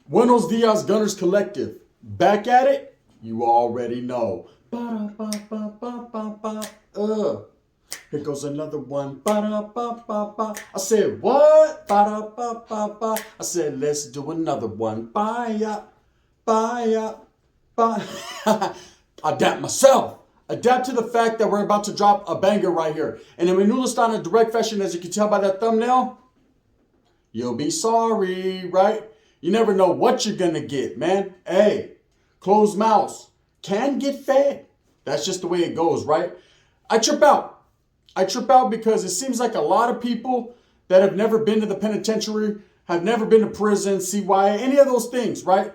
Buenos Dias Gunners Collective. Back at it? You already know. Here goes another one. I said, what? I said, let's do another one. Bye. Adapt myself. Adapt to the fact that we're about to drop a banger right here. And in Menulistan in direct fashion, as you can tell by that thumbnail, you'll be sorry, right? You never know what you're going to get, man. Hey, closed mouths can get fed. That's just the way it goes, right? I trip out. Because it seems like a lot of people that have never been to the penitentiary, have never been to prison, CYA, any of those things, right?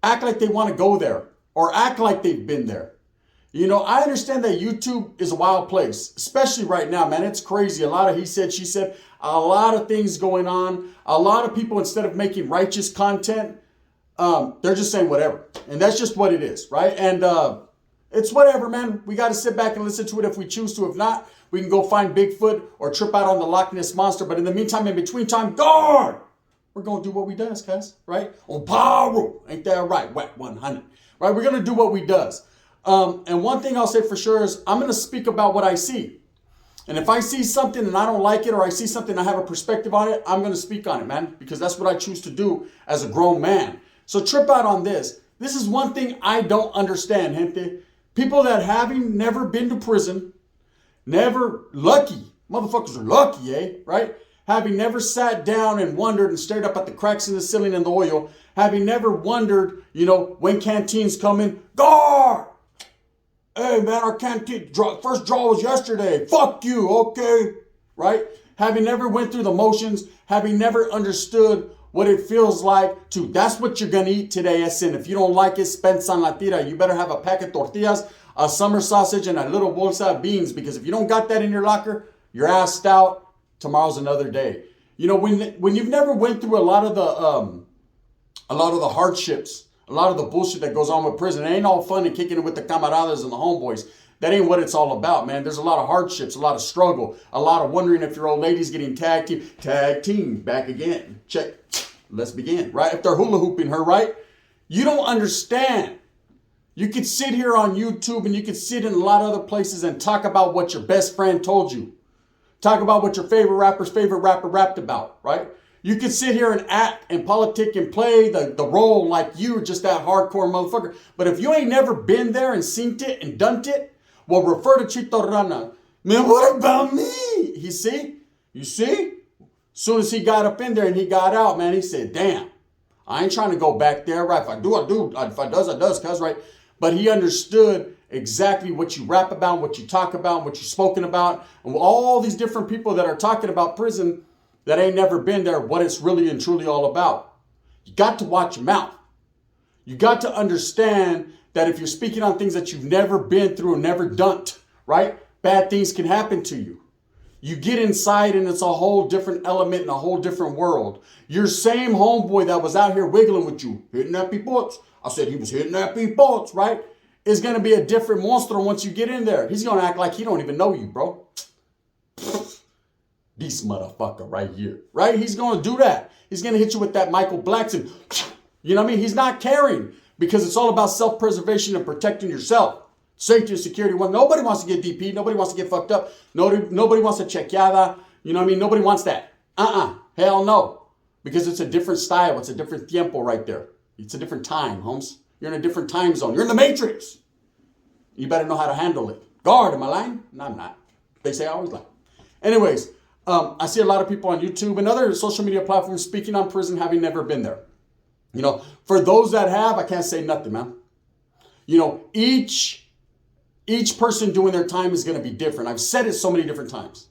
Act like they want to go there or act like they've been there. You know, I understand that YouTube is a wild place, especially right now, man. It's crazy. A lot of he said, she said, a lot of things going on. A lot of people, instead of making righteous content, they're just saying whatever. And that's just what it is, right? And it's whatever, man. We got to sit back and listen to it if we choose to. If not, we can go find Bigfoot or trip out on the Loch Ness Monster. But in the meantime, in between time, guard! We're going to do what we does, guys, right? On power. Ain't that right? Wet 100. Right? We're going to do what we does. And one thing I'll say for sure is I'm going to speak about what I see. And if I see something and I don't like it, or I see something I have a perspective on it, I'm going to speak on it, man, because that's what I choose to do as a grown man. So trip out on this. This is one thing I don't understand, gente. People that having never been to prison, never lucky, motherfuckers are lucky, eh? Right? Having never sat down and wondered and stared up at the cracks in the ceiling and the oil, having never wondered, you know, when canteens come in, guard! Hey, man, our canteen first draw was yesterday. Fuck you, okay? Right? Having never went through the motions, having never understood what it feels like to, that's what you're going to eat today, Essen. If you don't like it, spend san la tira. You better have a pack of tortillas, a summer sausage, and a little bolsa of beans, because if you don't got that in your locker, you're assed out. Tomorrow's another day. You know, when you've never went through a lot of the hardships, a lot of the bullshit that goes on with prison, it ain't all fun and kicking it with the camaradas and the homeboys. That ain't what it's all about, man. There's a lot of hardships, a lot of struggle, a lot of wondering if your old lady's getting tag team, back again. Check. Let's begin, right? If they're hula hooping her, right? You don't understand. You could sit here on YouTube and you could sit in a lot of other places and talk about what your best friend told you. Talk about what your favorite rapper's favorite rapper rapped about, right? You can sit here and act and politic and play the role like you're just that hardcore motherfucker. But if you ain't never been there and seen it and done it, well, refer to Chito Rana. Man, what about me? You see? As soon as he got up in there and he got out, man, he said, damn, I ain't trying to go back there, right? If I do, I do. If I does, I does, cuz, right? But he understood exactly what you rap about, what you talk about, what you've spoken about, and all these different people that are talking about prison that ain't never been there, what it's really and truly all about. You got to watch your mouth. You got to understand that if you're speaking on things that you've never been through and never done, right? Bad things can happen to you. You get inside and it's a whole different element and a whole different world. Your same homeboy that was out here wiggling with you, hitting that peoples. I said he was hitting that peoples, right? Is going to be a different monster once you get in there. He's going to act like he don't even know you, bro. This motherfucker right here, right? He's going to do that. He's going to hit you with that Michael Blackson. You know what I mean? He's not caring because it's all about self-preservation and protecting yourself. Safety and security. Well, nobody wants to get DP. Nobody wants to get fucked up. Nobody wants to chequeada. You know what I mean? Nobody wants that. Hell no. Because it's a different style. It's a different tiempo right there. It's a different time, Holmes. You're in a different time zone. You're in the Matrix. You better know how to handle it. Guard, am I lying? No, I'm not. They say I always lie. Anyways, I see a lot of people on YouTube and other social media platforms speaking on prison having never been there. You know, for those that have, I can't say nothing, man. You know, each person doing their time is going to be different. I've said it so many different times.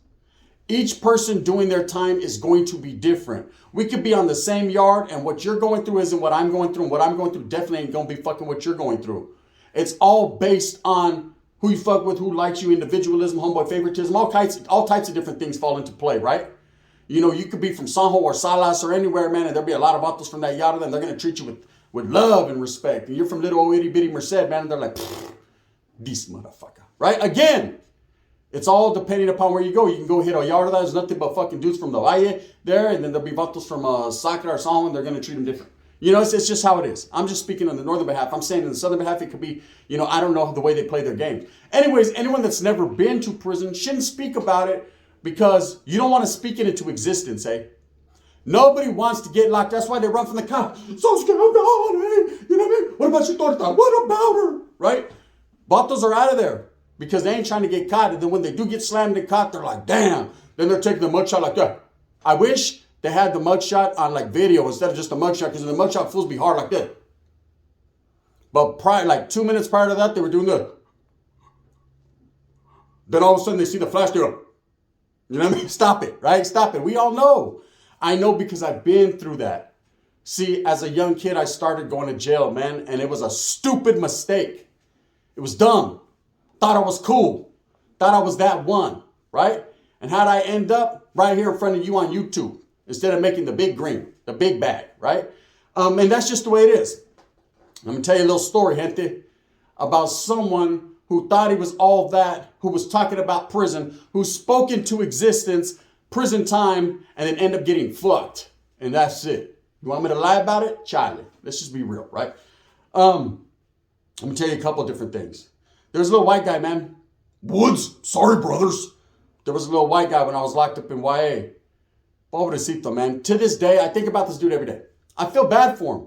Each person doing their time is going to be different. We could be on the same yard and what you're going through isn't what I'm going through. And what I'm going through definitely ain't going to be fucking what you're going through. It's all based on who you fuck with, who likes you, individualism, homeboy favoritism, all types of different things fall into play, right? You know, you could be from Sanjo or Salas or anywhere, man, and there'll be a lot of vatos from that yada, and they're going to treat you with love and respect. And you're from little old itty bitty Merced, man, and they're like, this motherfucker, right? Again, it's all depending upon where you go. You can go hit a yard, there's nothing but fucking dudes from the Valle there, and then there'll be vatos from Sacra or Sanjo, and they're going to treat them different. You know, it's just how it is. I'm just speaking on the northern behalf. I'm saying in the southern behalf, it could be, you know, I don't know the way they play their games. Anyways, anyone that's never been to prison shouldn't speak about it because you don't want to speak it into existence, eh? Nobody wants to get locked. That's why they run from the cops. So scared of God, eh? You know what I mean? What about your torta? What about her? Right? Vatos are out of there because they ain't trying to get caught. And then when they do get slammed and caught, they're like, damn. Then they're taking the mugshot like that. I wish they had the mugshot on like video instead of just a mugshot, because the mugshot fools be hard like that. But like 2 minutes prior to that, they were doing that. Then all of a sudden they see the flash, they're like, you know what I mean? Stop it, right? Stop it. We all know. I know because I've been through that. See, as a young kid, I started going to jail, man, and it was a stupid mistake. It was dumb. Thought I was cool. Thought I was that one, right? And how'd I end up? Right here in front of you on YouTube. Instead of making the big green, the big bag, right? And that's just the way it is. I'm going to tell you a little story, gente, about someone who thought he was all that, who was talking about prison, who spoke into existence, prison time, and then end up getting fucked. And that's it. You want me to lie about it? Charlie. Let's just be real, right? I'm going to tell you a couple of different things. There's a little white guy, man. Woods. Sorry, brothers. There was a little white guy when I was locked up in YA. Pobrecito, man. To this day, I think about this dude every day. I feel bad for him.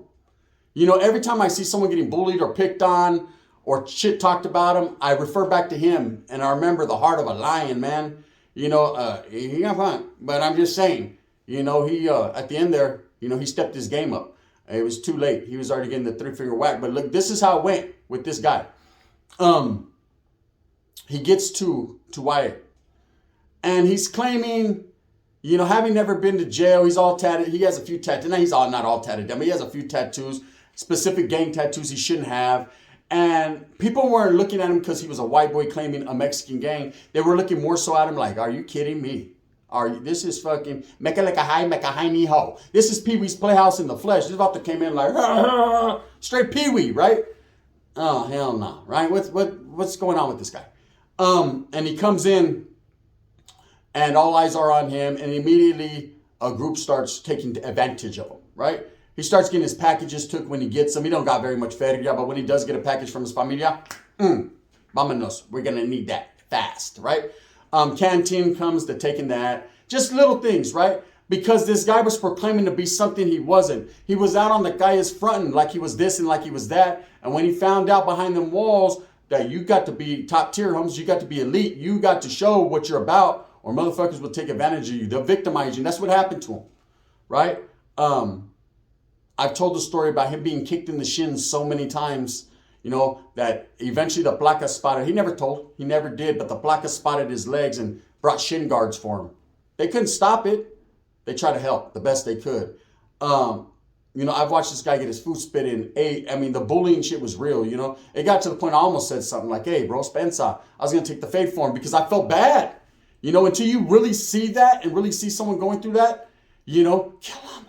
You know, every time I see someone getting bullied or picked on or shit talked about him, I refer back to him and I remember the heart of a lion, man. You know, he got fun, but I'm just saying, you know, he, at the end there, you know, he stepped his game up. It was too late. He was already getting the 3-finger whack. But look, this is how it went with this guy. He gets to YA and he's claiming, you know, having never been to jail, he's all tatted. He has a few tattoos. Now, he's not all tatted down, but he has a few tattoos, specific gang tattoos he shouldn't have. And people weren't looking at him because he was a white boy claiming a Mexican gang. They were looking more so at him like, are you kidding me? This is fucking make a high ni ho. This is Pee Wee's Playhouse in the flesh. This about to came in like straight Pee Wee, right? Oh hell no, right? What's going on with this guy? And he comes in, and all eyes are on him, and immediately a group starts taking advantage of him, right? He starts getting his packages took when he gets them. He don't got very much feria, but when he does get a package from his familia, vámonos, we're gonna need that fast, right? Canteen comes to taking that. Just little things, right? Because this guy was proclaiming to be something he wasn't. He was out on the guy's fronting like he was this and like he was that. And when he found out behind them walls that you got to be top tier, homes, you got to be elite, you got to show what you're about, or motherfuckers will take advantage of you. They'll victimize you. And that's what happened to him, right? I've told the story about him being kicked in the shins so many times, you know, that eventually the placa spotted. He never told. He never did. But the placa spotted his legs and brought shin guards for him. They couldn't stop it. They tried to help the best they could. You know, I've watched this guy get his food spit in. I mean, the bullying shit was real, you know. It got to the point I almost said something like, hey, bro, Spencer, I was going to take the fade for him because I felt bad. You know, until you really see that and really see someone going through that, you know, kill him.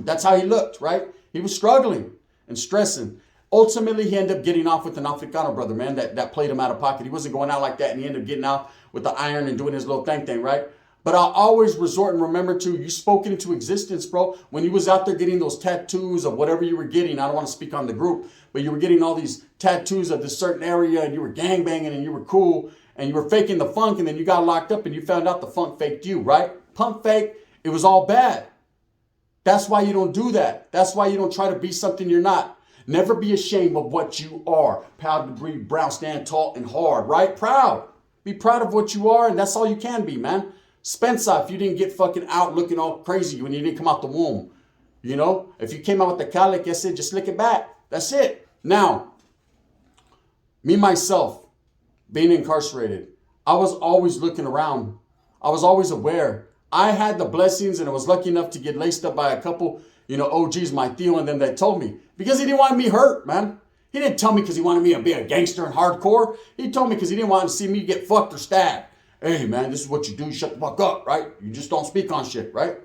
That's how he looked, right? He was struggling and stressing. Ultimately, he ended up getting off with an Africano brother, man, that played him out of pocket. He wasn't going out like that, and he ended up getting out with the iron and doing his little thing, right? But I'll always resort and remember to, you spoke it into existence, bro. When you was out there getting those tattoos of whatever you were getting, I don't want to speak on the group, but you were getting all these tattoos of this certain area, and you were gangbanging, and you were cool, and you were faking the funk, and then you got locked up, and you found out the funk faked you, right? Pump fake, it was all bad. That's why you don't do that. That's why you don't try to be something you're not. Never be ashamed of what you are. Proud to breathe brown, stand tall and hard, right? Proud. Be proud of what you are, and that's all you can be, man. Spencer, if you didn't get fucking out looking all crazy when you didn't come out the womb, you know? If you came out with the colic, I said, just lick it back. That's it. Now, me, myself, being incarcerated, I was always looking around. I was always aware. I had the blessings, and I was lucky enough to get laced up by a couple, you know, OGs, my Theo, and them that told me. Because he didn't want me hurt, man. He didn't tell me because he wanted me to be a gangster and hardcore. He told me because he didn't want to see me get fucked or stabbed. Hey, man, this is what you do. You shut the fuck up, right? You just don't speak on shit, right?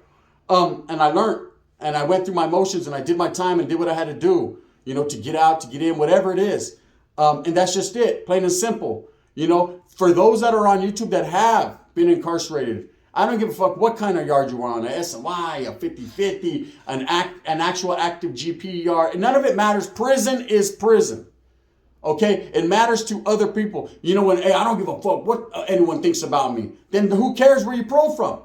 And I learned, and I went through my motions, and I did my time and did what I had to do, to get out, to get in, whatever it is. And that's just it, plain and simple. For those that are on YouTube that have been incarcerated, I don't give a fuck what kind of yard you are on, a SNY, a 50-50, an actual active GP yard. None of it matters. Prison is prison. Okay? It matters to other people. When, hey, I don't give a fuck what anyone thinks about me. Then who cares where you parole from?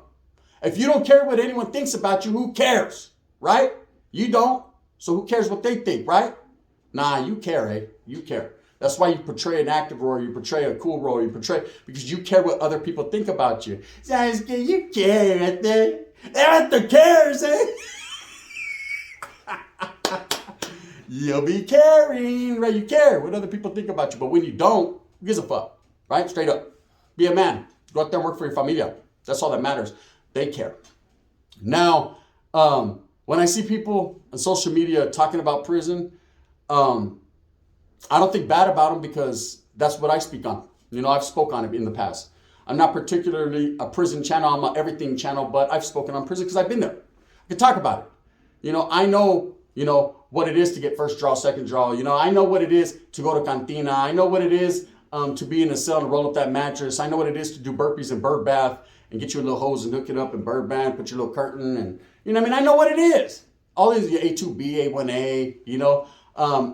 If you don't care what anyone thinks about you, who cares? Right? You don't. So who cares what they think, right? Nah, you care, eh? You care. That's why you portray an active role, you portray a cool role, because you care what other people think about you. You care right there. After cares, eh? You'll be caring, right? You care what other people think about you. But when you don't, who gives a fuck, right? Straight up. Be a man. Go out there and work for your familia. That's all that matters. They care. Now, when I see people on social media talking about prison, I don't think bad about them because that's what I speak on. I've spoken on it in the past. I'm not particularly a prison channel. I'm an everything channel, but I've spoken on prison because I've been there. I can talk about it. I know, what it is to get first draw, second draw. I know what it is to go to cantina. I know what it is to be in a cell and roll up that mattress. I know what it is to do burpees and bird bath and get you a little hose and hook it up and bird bath, put your little curtain and, I know what it is. All these A2B, A1A,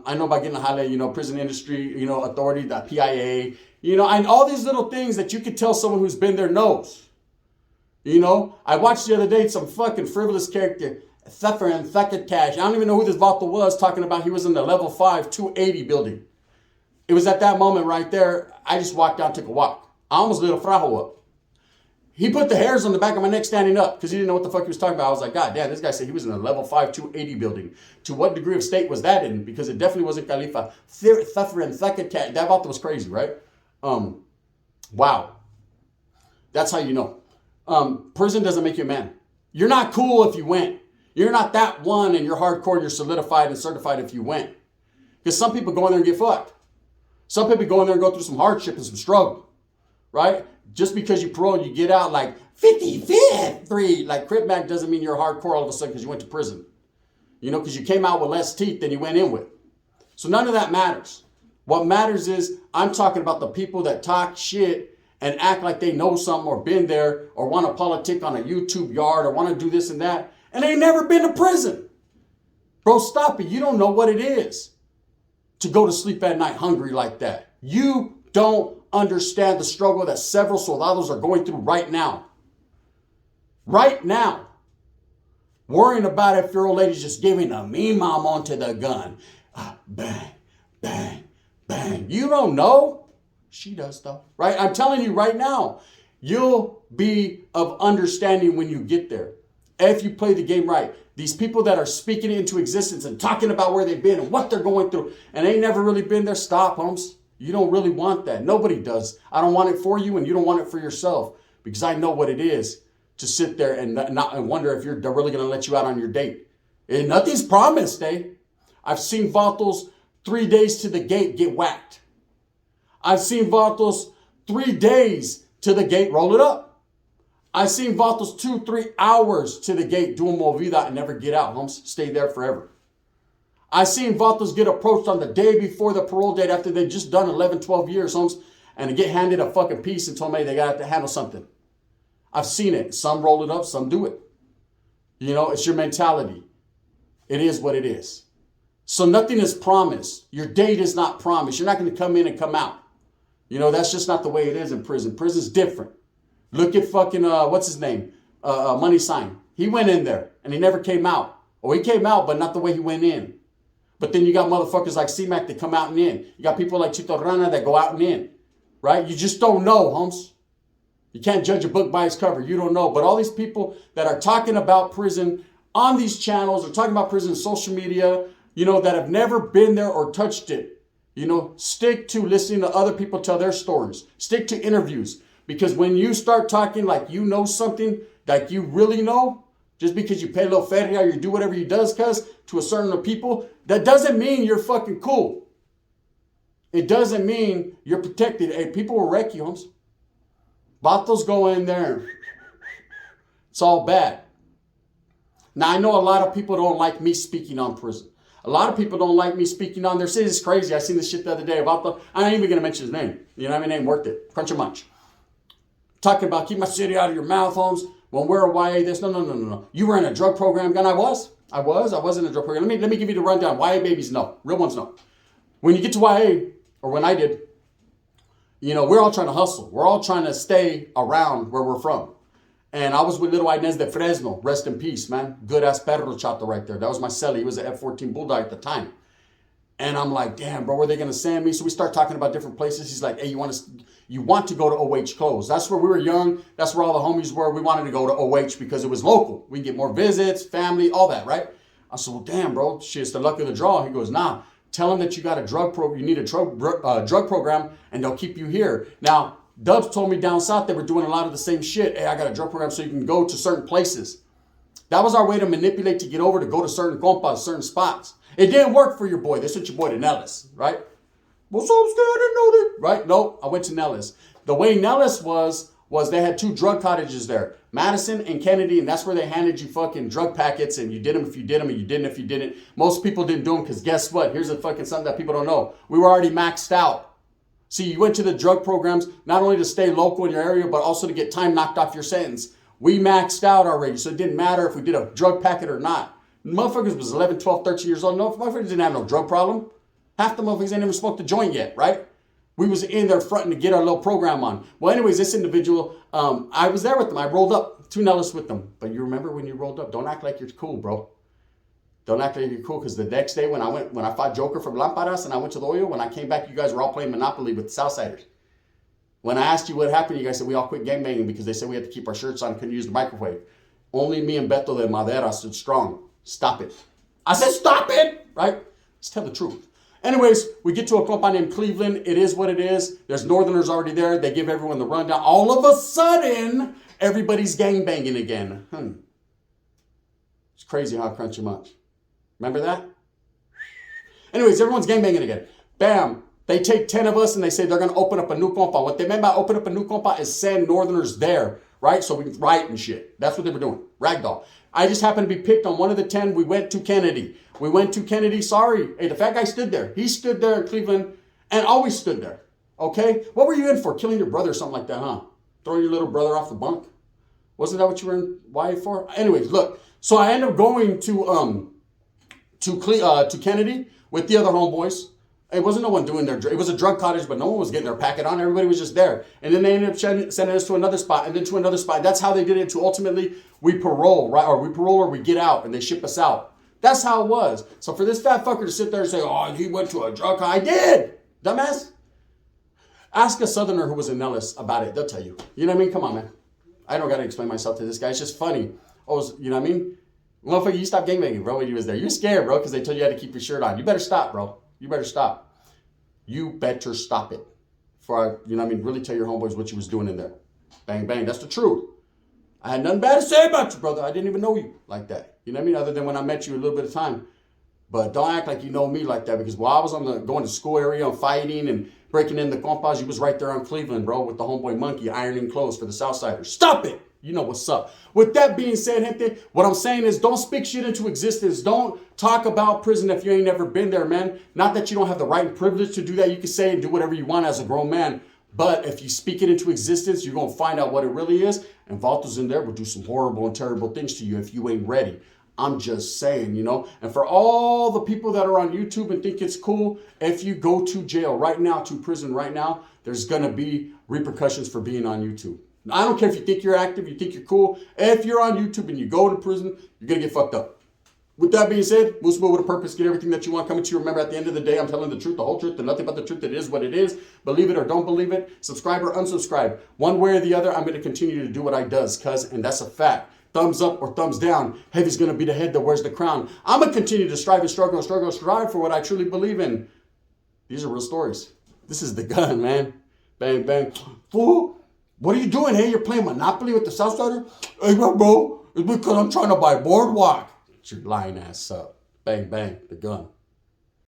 I know about getting a highlight, prison industry, authority, the PIA, and all these little things that you could tell someone who's been there knows. I watched the other day some fucking frivolous character, Suffering Thuckatash. I don't even know who this vato was talking about. He was in the level 5, 280 building. It was at that moment right there. I just walked down, took a walk. I almost lit a frajo up. He put the hairs on the back of my neck standing up because he didn't know what the fuck he was talking about. I was like, God damn, this guy said he was in a level 5, 280 building. To what degree of state was that in? Because it definitely wasn't Khalifa. Suffering Thuckatash. That vato was crazy, right? Wow. That's how you know. Prison doesn't make you a man. You're not cool if you went. You're not that one and you're hardcore and you're solidified and certified if you went. Because some people go in there and get fucked. Some people go in there and go through some hardship and some struggle. Right? Just because you parole, you get out like 55th free. Like Crip Mac doesn't mean you're hardcore all of a sudden because you went to prison. Because you came out with less teeth than you went in with. So none of that matters. What matters is I'm talking about the people that talk shit and act like they know something or been there or want to politic on a YouTube yard or want to do this and that. And they ain't never been to prison. Bro, stop it. You don't know what it is to go to sleep at night hungry like that. You don't understand the struggle that several soldados are going through right now. Right now. Worrying about if your old lady's just giving a mean mom onto the gun. Bang, bang, bang. You don't know. She does though. Right? I'm telling you right now. You'll be of understanding when you get there. If you play the game right. These people that are speaking it into existence and talking about where they've been and what they're going through and ain't never really been there, stop, homes. You don't really want that. Nobody does. I don't want it for you and you don't want it for yourself because I know what it is to sit there and wonder if they're really going to let you out on your date. And nothing's promised, eh? I've seen vatos 3 days to the gate get whacked. I've seen vatos 3 days to the gate roll it up. I've seen vatos 2-3 hours to the gate doing movida and never get out, homes. Stay there forever. I've seen vatos get approached on the day before the parole date after they've just done 11, 12 years, homes, and get handed a fucking piece and told me they got to handle something. I've seen it. Some roll it up, some do it. It's your mentality. It is what it is. So nothing is promised. Your date is not promised. You're not going to come in and come out. That's just not the way it is in prison. Prison's different. Look at fucking, what's his name? Money Sign. He went in there and he never came out. Or he came out, but not the way he went in. But then you got motherfuckers like C-Mac that come out and in. You got people like Chito Rana that go out and in. Right? You just don't know, homes. You can't judge a book by its cover. You don't know. But all these people that are talking about prison on these channels or talking about prison on social media, that have never been there or touched it, stick to listening to other people tell their stories. Stick to interviews. Because when you start talking like you know something that you really know, just because you pay a little feria or you do whatever you does, cuz, to a certain people, that doesn't mean you're fucking cool. It doesn't mean you're protected. Hey, people will wreck you, homes. Vatos go in there. It's all bad. Now, I know a lot of people don't like me speaking on prison. A lot of people don't like me speaking on their city. It's crazy. I seen this shit the other day about I ain't even going to mention his name. You know what I mean? Ain't worth it. Crunch a munch. Talking about keep my city out of your mouth, Holmes. When we're a YA this. No. You were in a drug program, gun. I was in a drug program. Let me give you the rundown. YA babies, no. Real ones, no. When you get to YA, or when I did, you know, we're all trying to hustle. We're all trying to stay around where we're from. And I was with Little Inez de Fresno. Rest in peace, man. Good ass perro chato right there. That was my celly. He was an F-14 Bulldog at the time. And I'm like, damn, bro, where are they going to send me? So we start talking about different places. He's like, hey, you want to go to OH close. That's where we were young. That's where all the homies were. We wanted to go to OH because it was local. We can get more visits, family, all that, right? I said, well, damn, bro, shit, it's the luck of the draw. He goes, nah, tell them that you got a drug program. You need a drug program, and they'll keep you here. Now, Dubs told me down south they were doing a lot of the same shit. Hey, I got a drug program so you can go to certain places. That was our way to manipulate to get over to go to certain compas, certain spots. It didn't work for your boy. They sent your boy to Nellis, right? What's up, Stan? I didn't know that. Right? No, I went to Nellis. The way Nellis was they had 2 drug cottages there. Madison and Kennedy, and that's where they handed you fucking drug packets, and you did them if you did them, and you didn't if you didn't. Most people didn't do them because guess what? Here's a fucking something that people don't know. We were already maxed out. See, you went to the drug programs not only to stay local in your area, but also to get time knocked off your sentence. We maxed out already, so it didn't matter if we did a drug packet or not. Motherfuckers was 11, 12, 13 years old. No, motherfuckers didn't have no drug problem. Half the motherfuckers ain't even smoked a joint yet, right? We was in there fronting to get our little program on. Well, anyways, this individual, I was there with them. I rolled up to Nellis with them. But you remember when you rolled up, don't act like you're cool, bro. Don't act like you're cool, because the next day when I fought Joker from Lamparas and I went to the Oyo, when I came back, you guys were all playing Monopoly with the Southsiders. When I asked you what happened, you guys said we all quit gangbanging because they said we had to keep our shirts on and couldn't use the microwave. Only me and Beto de Madera stood strong. Stop it. I said stop it, right? Let's tell the truth. Anyways, we get to a compa named Cleveland. It is what it is. There's Northerners already there. They give everyone the rundown. All of a sudden, everybody's gangbanging again. It's crazy how I crunch you much. Remember that? Anyways, everyone's gangbanging again. Bam. They take 10 of us and they say they're going to open up a new compa. What they meant by open up a new compa is send Northerners there, right? So we can riot and shit. That's what they were doing. Ragdoll. I just happened to be picked on one of the 10. We went to Kennedy. Sorry. Hey, the fat guy stood there. He stood there in Cleveland and always stood there. Okay? What were you in for? Killing your brother or something like that, huh? Throwing your little brother off the bunk? Wasn't that what you were in YA for? Anyways, look. So I ended up going to Kennedy with the other homeboys. It wasn't no one doing their drug. It was a drug cottage, but no one was getting their packet on. Everybody was just there. And then they ended up sending us to another spot and then to another spot. That's how they did it. To ultimately we parole, right? Or we parole or we get out and they ship us out. That's how it was. So for this fat fucker to sit there and say, oh, he went to a drug cottage. I did, dumbass. Ask a Southerner who was in Nellis about it. They'll tell you. You know what I mean? Come on, man. I don't got to explain myself to this guy. It's just funny. Oh, you know what I mean? Motherfucker, you stopped gangbanging, bro, when you was there. You're scared, bro, because they told you had to keep your shirt on. You better stop, bro. You better stop. You better stop it. For I, you know what I mean, really tell your homeboys what you was doing in there. Bang, bang. That's the truth. I had nothing bad to say about you, brother. I didn't even know you like that. You know what I mean? Other than when I met you a little bit of time. But don't act like you know me like that, because while I was going to school area and fighting and breaking in the compas, you was right there on Cleveland, bro, with the homeboy Monkey ironing clothes for the Southsiders. Stop it! You know what's up. With that being said, gente, what I'm saying is don't speak shit into existence. Don't talk about prison if you ain't never been there, man. Not that you don't have the right and privilege to do that. You can say and do whatever you want as a grown man. But if you speak it into existence, you're going to find out what it really is. And Vatos in there will do some horrible and terrible things to you if you ain't ready. I'm just saying, you know. And for all the people that are on YouTube and think it's cool, if you go to jail right now, to prison right now, there's going to be repercussions for being on YouTube. I don't care if you think you're active, you think you're cool. If you're on YouTube and you go to prison, you're going to get fucked up. With that being said, Musimo with a purpose, get everything that you want coming to you. Remember, at the end of the day, I'm telling the truth, the whole truth, and nothing but the truth. It is what it is. Believe it or don't believe it. Subscribe or unsubscribe. One way or the other, I'm going to continue to do what I does, and that's a fact. Thumbs up or thumbs down. Heavy's going to be the head that wears the crown. I'm going to continue to strive and struggle and struggle and strive for what I truly believe in. These are real stories. This is the gun, man. Bang, bang. Fool. What are you doing? Hey, you're playing Monopoly with the Southsider? Hey, bro, it's because I'm trying to buy Boardwalk. Get your lying ass up. Bang, bang, the gun.